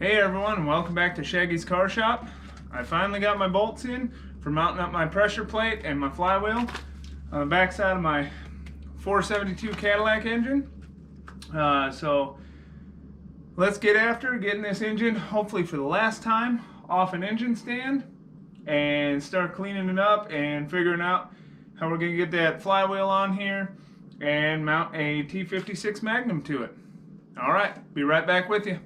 Hey everyone, welcome back to Shaggy's Car Shop. I finally got my bolts in for mounting up my pressure plate and my flywheel on the back side of my 472 Cadillac engine. So let's get after getting this engine, hopefully for the last time, off an engine stand and start cleaning it up and figuring out how we're going to get that flywheel on here and mount a T56 Magnum to it. Alright, be right back with you.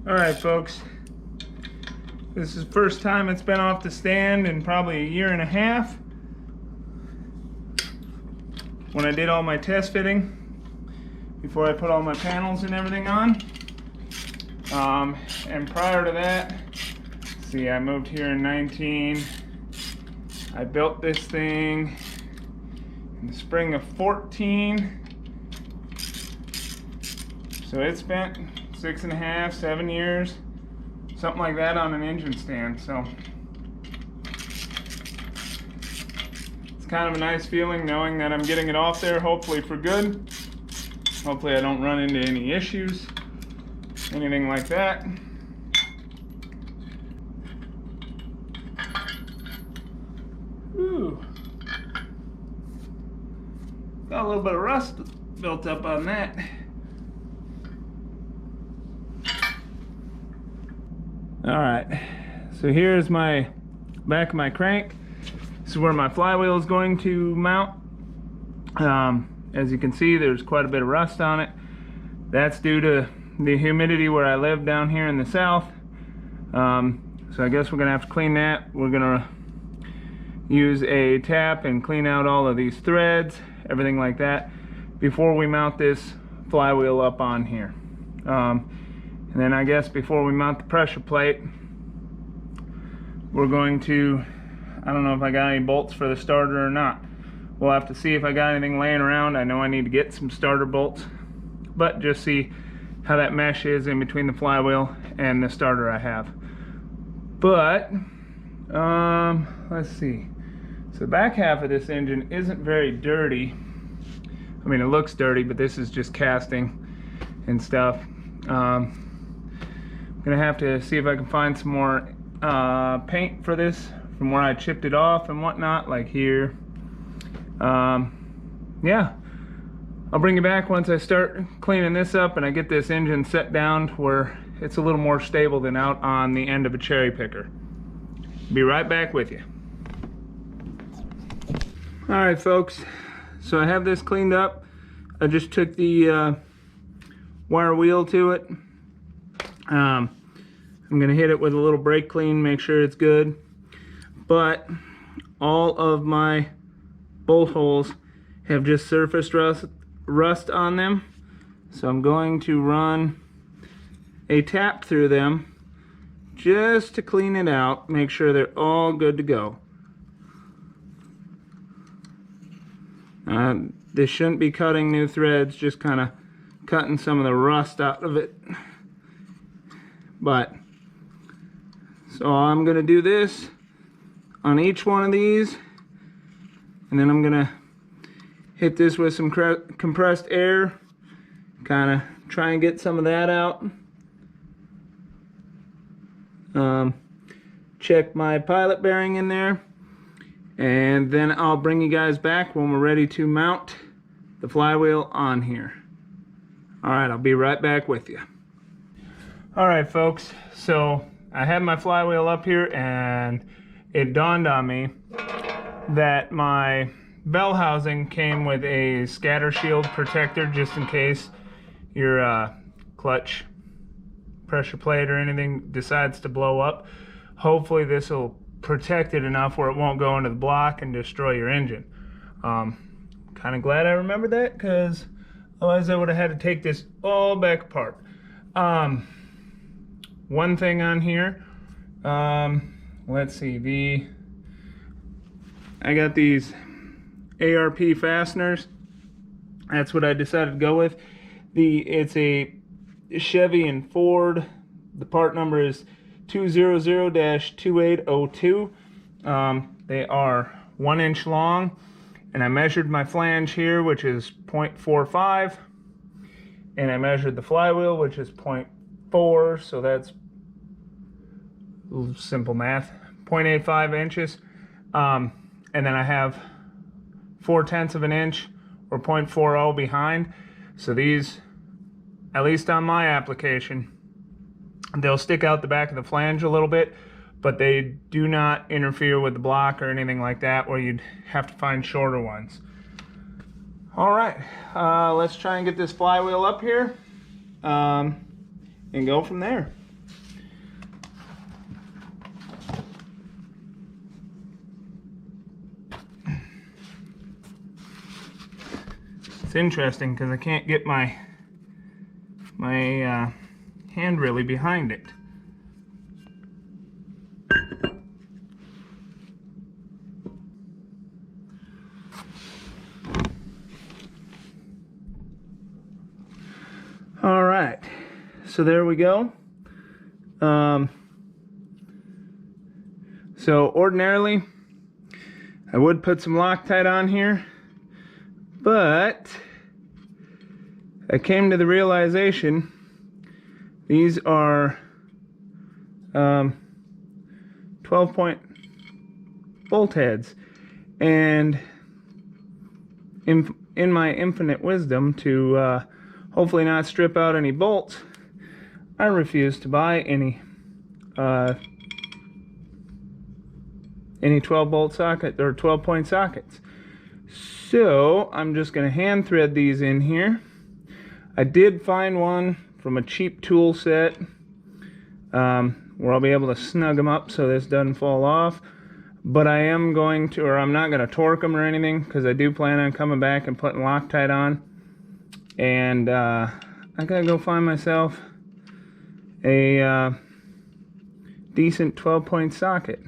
Alright folks, this is the first time it's been off the stand in probably a year and a half. When I did all my test fitting, before I put all my panels and everything on. And prior to that, see, I moved here in 19. I built this thing in the spring of 14. So it spent 6.5, 7 years, something like that on an engine stand. So it's kind of a nice feeling knowing that I'm getting it off there, hopefully for good. Hopefully I don't run into any issues, anything like that. Ooh. Got a little bit of rust built up on that. Alright, so here's my back of my crank. This is where my flywheel is going to mount. As you can see, there's quite a bit of rust on it. That's due to the humidity where I live down here in the south. So I guess we're gonna have to clean that. We're gonna use a tap and clean out all of these threads, everything like that, before we mount this flywheel up on here. And then I guess before we mount the pressure plate, we're going to, I don't know if I got any bolts for the starter or not. We'll have to see if I got anything laying around. I know I need to get some starter bolts, but just see how that mesh is in between the flywheel and the starter I have. But, let's see. So the back half of this engine isn't very dirty. I mean, it looks dirty, but this is just casting and stuff. Gonna have to see if I can find some more paint for this from where I chipped it off and whatnot, like here. Yeah, I'll bring you back once I start cleaning this up and I get this engine set down where it's a little more stable than out on the end of a cherry picker. Be right back with you. Alright folks, so I have this cleaned up. I just took the wire wheel to it. I'm gonna hit it with a little brake clean, make sure it's good. But all of my bolt holes have just surface rust on them. So I'm going to run a tap through them just to clean it out, make sure they're all good to go. This shouldn't be cutting new threads, just kind of cutting some of the rust out of it. But so I'm gonna do this on each one of these, and then I'm gonna hit this with some compressed air, kind of try and get some of that out. Check my pilot bearing in there, and then I'll bring you guys back when we're ready to mount the flywheel on here. Alright, I'll be right back with you. Alright folks, so I have my flywheel up here and it dawned on me that my bell housing came with a scatter shield protector just in case your clutch pressure plate or anything decides to blow up. Hopefully this will protected enough where it won't go into the block and destroy your engine. Kind of glad I remembered that, because otherwise I would have had to take this all back apart. One thing on here, let's see, I got these ARP fasteners. That's what I decided to go with. It's a Chevy and Ford. The part number is 200-2802. They are 1 inch long, and I measured my flange here, which is 0.45, and I measured the flywheel, which is 0.4, so that's simple math, 0.85 inches. And then I have 0.4 of an inch or 0.40 behind. So these, at least on my application, they'll stick out the back of the flange a little bit, but they do not interfere with the block or anything like that, where you'd have to find shorter ones. All right, let's try and get this flywheel up here and go from there. It's interesting because I can't get my hand really behind it. All right, so there we go. So ordinarily I would put some Loctite on here, but I came to the realization these are 12-point bolt heads, and in my infinite wisdom to hopefully not strip out any bolts, I refuse to buy any 12-bolt socket or 12-point sockets. So I'm just going to hand thread these in here. I did find one from a cheap tool set where I'll be able to snug them up so this doesn't fall off. But I am going to, or I'm not going to torque them or anything, because I do plan on coming back and putting Loctite on. And I gotta go find myself a decent 12-point socket.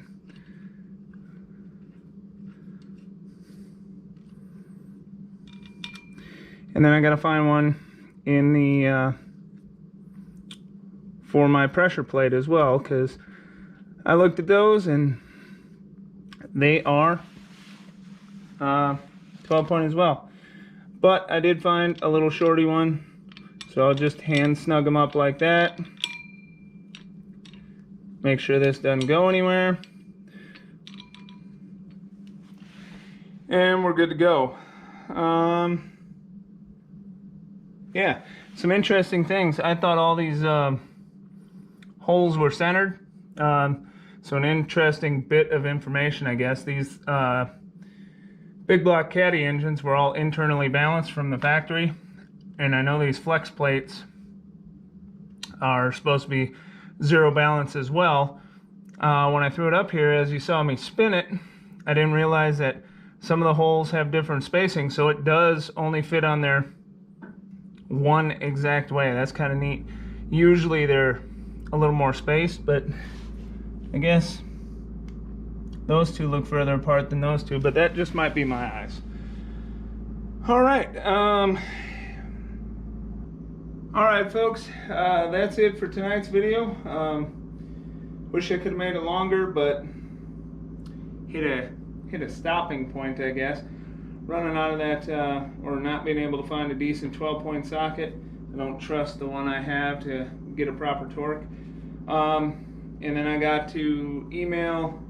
And then I gotta find one in the for my pressure plate as well, because I looked at those and they are 12-point as well. But I did find a little shorty one, so I'll just hand snug them up like that. Make sure this doesn't go anywhere. And we're good to go. Yeah, some interesting things. I thought all these holes were centered. So an interesting bit of information, I guess. These big block Caddy engines were all internally balanced from the factory, and I know these flex plates are supposed to be zero balance as well. When I threw it up here, as you saw me spin it, I didn't realize that some of the holes have different spacing, so it does only fit on there one exact way. That's kind of neat. Usually they're a little more spaced, but I guess those two look further apart than those two, but that just might be my eyes. All right, folks, that's it for tonight's video. Wish I could have made it longer, but hit a stopping point, I guess. Running out of that, or not being able to find a decent 12-point socket. I don't trust the one I have to get a proper torque. And then I got to email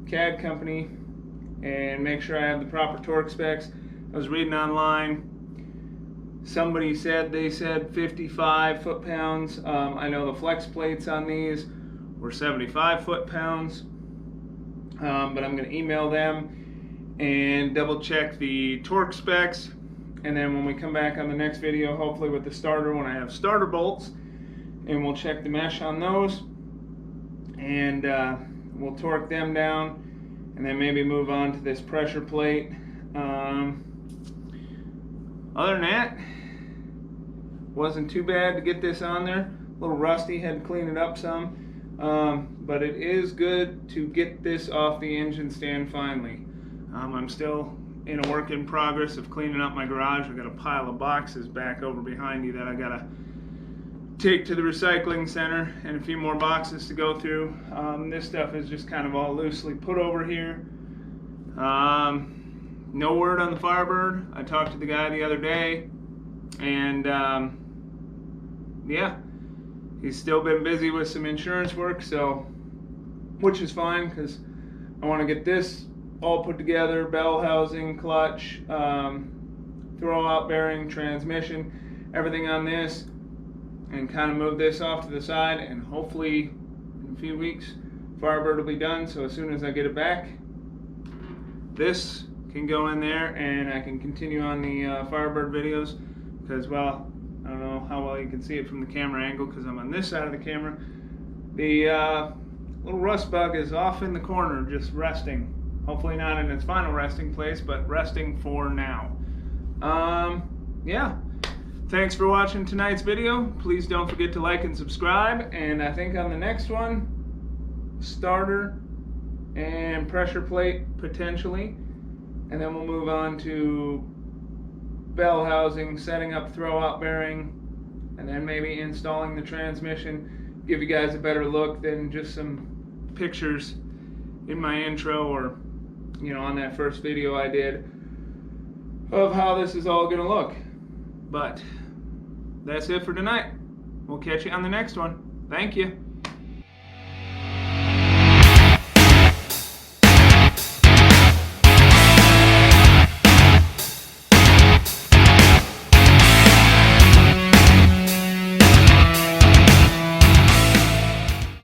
CAD company and make sure I have the proper torque specs. I was reading online. Somebody said, they said 55 foot-pounds. I know the flex plates on these were 75 foot-pounds. But I'm going to email them and double check the torque specs, and then when we come back on the next video, hopefully with the starter, when I have starter bolts, and we'll check the mesh on those, and we'll torque them down, and then maybe move on to this pressure plate. Other than that, wasn't too bad to get this on there. A little rusty, had to clean it up some. But it is good to get this off the engine stand finally. I'm still in a work in progress of cleaning up my garage. I got a pile of boxes back over behind you that I gotta take to the recycling center, and a few more boxes to go through. This stuff is just kind of all loosely put over here. No word on the Firebird. I talked to the guy the other day, and yeah, he's still been busy with some insurance work, so, which is fine, because I want to get this all put together, bell housing, clutch, throwout bearing, transmission, everything on this, and kind of move this off to the side, and hopefully in a few weeks Firebird will be done. So as soon as I get it back, this can go in there and I can continue on the Firebird videos, because, well, I don't know how well you can see it from the camera angle because I'm on this side of the camera. The little rust bug is off in the corner just resting. Hopefully not in its final resting place, but resting for now. Yeah. Thanks for watching tonight's video. Please don't forget to like and subscribe. And I think on the next one, starter and pressure plate potentially. And then we'll move on to bell housing, setting up throwout bearing, and then maybe installing the transmission. Give you guys a better look than just some pictures in my intro, or, you know, on that first video I did of how this is all gonna look. But that's it for tonight. We'll catch you on the next one. Thank you.